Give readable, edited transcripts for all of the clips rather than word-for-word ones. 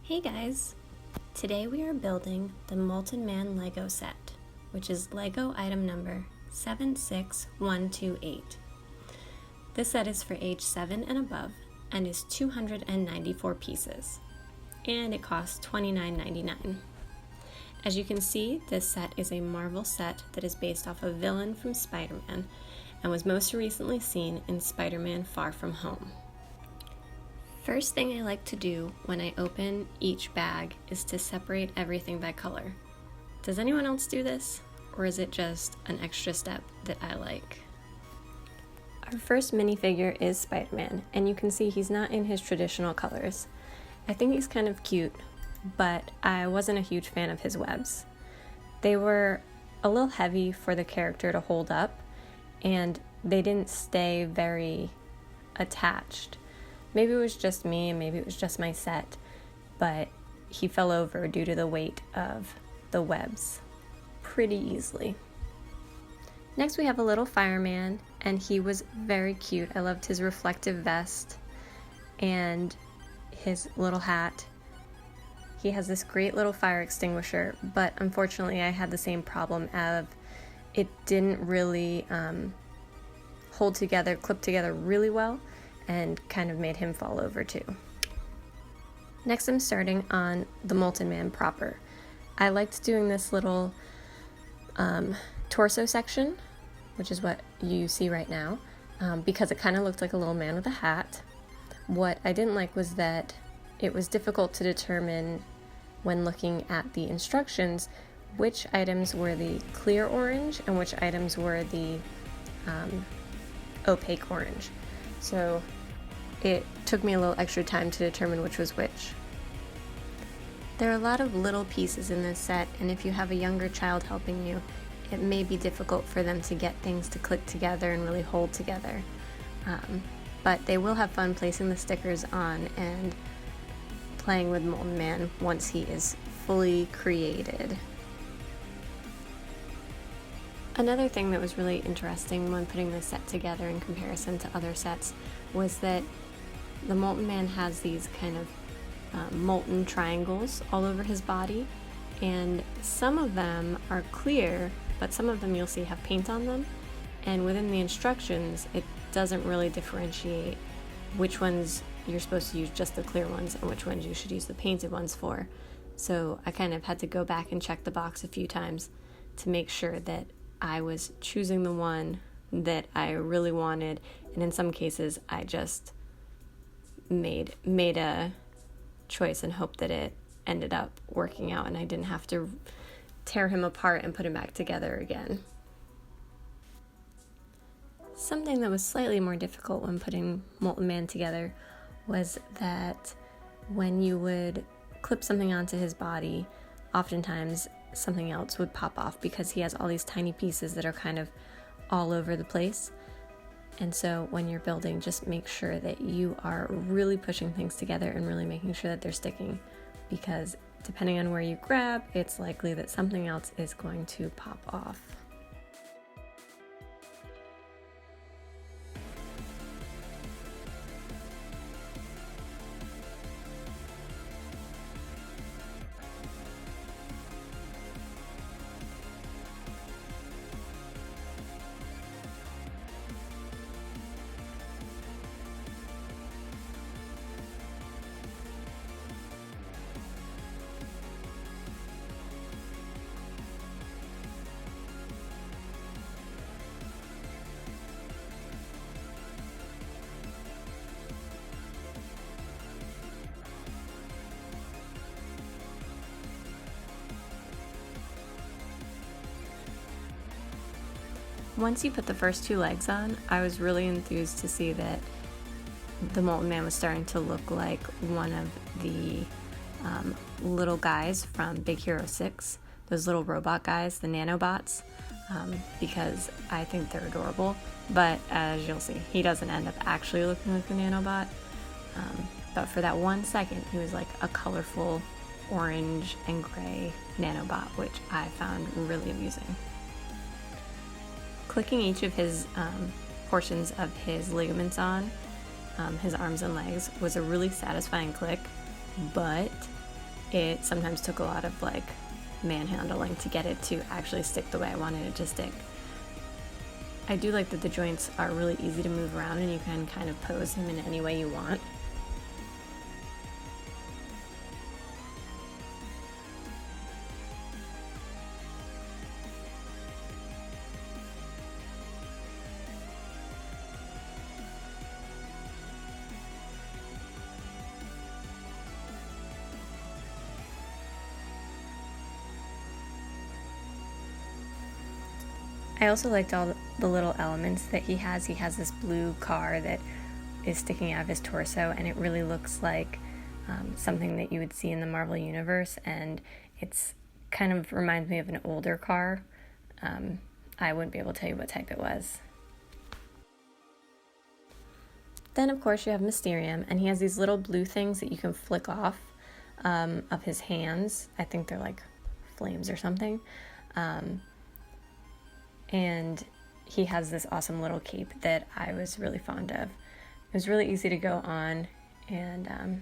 Hey guys! Today we are building the Molten Man Lego set, which is Lego item number 76128. This set is for age 7 and above and is 294 pieces, and it costs $29.99. As you can see, this set is a Marvel set that is based off a villain from Spider-Man and was most recently seen in Spider-Man Far From Home. First thing I like to do when I open each bag is to separate everything by color. Does anyone else do this? Or is it just an extra step that I like? Our first minifigure is Spider-Man, and you can see he's not in his traditional colors. I think he's kind of cute, but I wasn't a huge fan of his webs. They were a little heavy for the character to hold up, and they didn't stay very attached. Maybe it was just me, and maybe it was just my set, but he fell over due to the weight of the webs pretty easily. Next we have a little fireman, and he was very cute. I loved his reflective vest and his little hat. He has this great little fire extinguisher, but unfortunately I had the same problem of it didn't really hold together, clip together really well, and kind of made him fall over too. Next I'm starting on the Molten Man proper. I liked doing this little torso section, which is what you see right now, because it kind of looked like a little man with a hat. What I didn't like was that it was difficult to determine when looking at the instructions which items were the clear orange and which items were the opaque orange. So it took me a little extra time to determine which was which. There are a lot of little pieces in this set, and if you have a younger child helping you, it may be difficult for them to get things to click together and really hold together. But they will have fun placing the stickers on and playing with Molten Man once he is fully created. Another thing that was really interesting when putting this set together in comparison to other sets was that the Molten Man has these kind of molten triangles all over his body, and some of them are clear, but some of them you'll see have paint on them, and within the instructions it doesn't really differentiate which ones you're supposed to use just the clear ones and which ones you should use the painted ones for. So I kind of had to go back and check the box a few times to make sure that I was choosing the one that I really wanted, and in some cases I just made a choice and hoped that it ended up working out and I didn't have to tear him apart and put him back together again. Something that was slightly more difficult when putting Molten Man together was that when you would clip something onto his body, oftentimes something else would pop off because he has all these tiny pieces that are kind of all over the place. And so when you're building, just make sure that you are really pushing things together and really making sure that they're sticking, because depending on where you grab, it's likely that something else is going to pop off. Once you put the first two legs on, I was really enthused to see that the Molten Man was starting to look like one of the little guys from Big Hero 6, those little robot guys, the nanobots, because I think they're adorable. But as you'll see, he doesn't end up actually looking like a nanobot. But for that 1 second, he was like a colorful orange and gray nanobot, which I found really amusing. Clicking each of his portions of his ligaments on his arms and legs was a really satisfying click, but it sometimes took a lot of like manhandling to get it to actually stick the way I wanted it to stick. I do like that the joints are really easy to move around and you can kind of pose him in any way you want. I also liked all the little elements that he has. He has this blue car that is sticking out of his torso, and it really looks like something that you would see in the Marvel Universe, and it's kind of reminds me of an older car. I wouldn't be able to tell you what type it was. Then, of course, you have Mysterium, and he has these little blue things that you can flick off of his hands. I think they're like flames or something. And he has this awesome little cape that I was really fond of. It was really easy to go on, and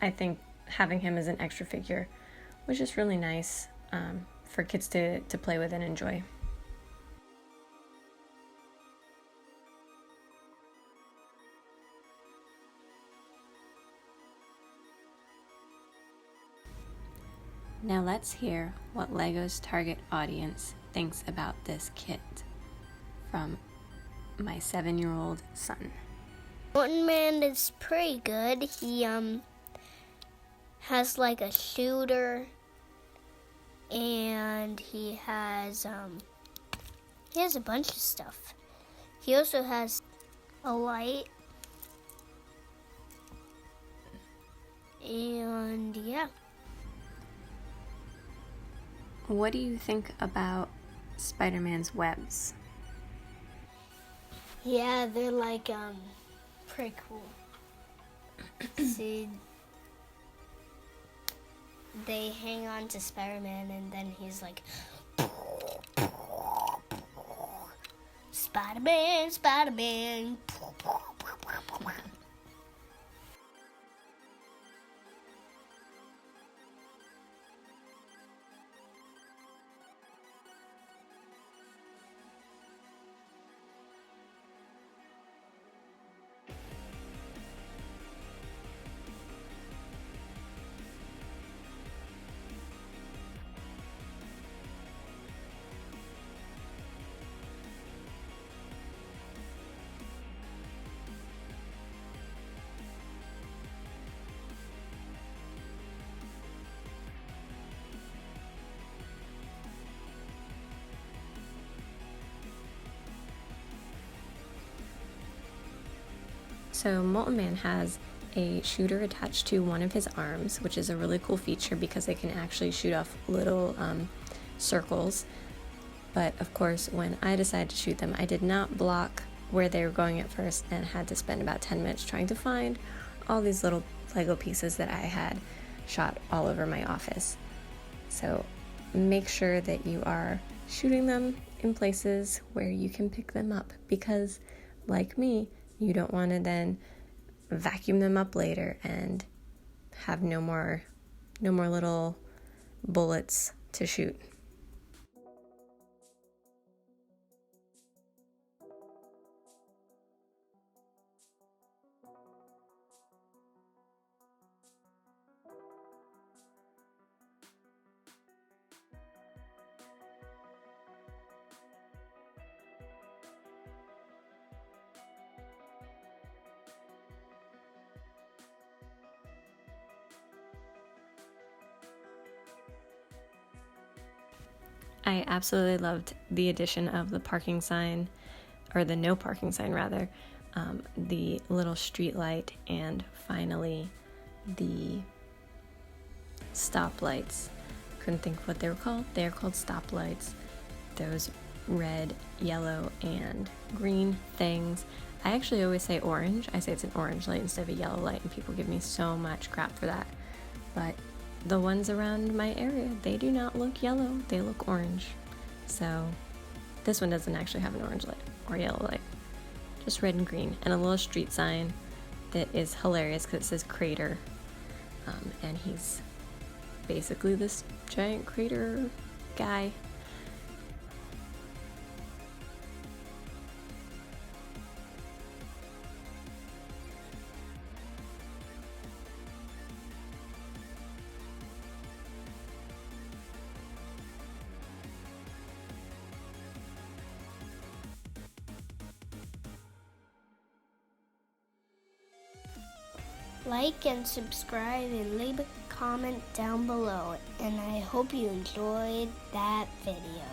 I think having him as an extra figure was just really nice for kids to play with and enjoy. Now let's hear what LEGO's target audience thinks about this kit from my 7-year-old son. Molten Man is pretty good. He has like a shooter, and he has a bunch of stuff. He also has a light, and yeah. What do you think about Spider-Man's webs? Yeah, they're like pretty cool. See, they hang on to Spider-Man, and then he's like, Spider-Man, Spider-Man. So Molten Man has a shooter attached to one of his arms, which is a really cool feature because they can actually shoot off little circles. But of course, when I decided to shoot them, I did not block where they were going at first and had to spend about 10 minutes trying to find all these little Lego pieces that I had shot all over my office. So make sure that you are shooting them in places where you can pick them up, because like me, you don't want to then vacuum them up later and have no more little bullets to shoot. I absolutely loved the addition of the parking sign, or the no parking sign rather, the little street light, and finally the stoplights. Couldn't think of what they were called. They are called stoplights. Those red, yellow, and green things. I actually always say orange. I say it's an orange light instead of a yellow light, and people give me so much crap for that. But the ones around my area, they do not look yellow, they look orange. So this one doesn't actually have an orange light or yellow light, just red and green, and a little street sign that is hilarious because it says crater, and he's basically this giant crater guy. Like and subscribe and leave a comment down below, and I hope you enjoyed that video.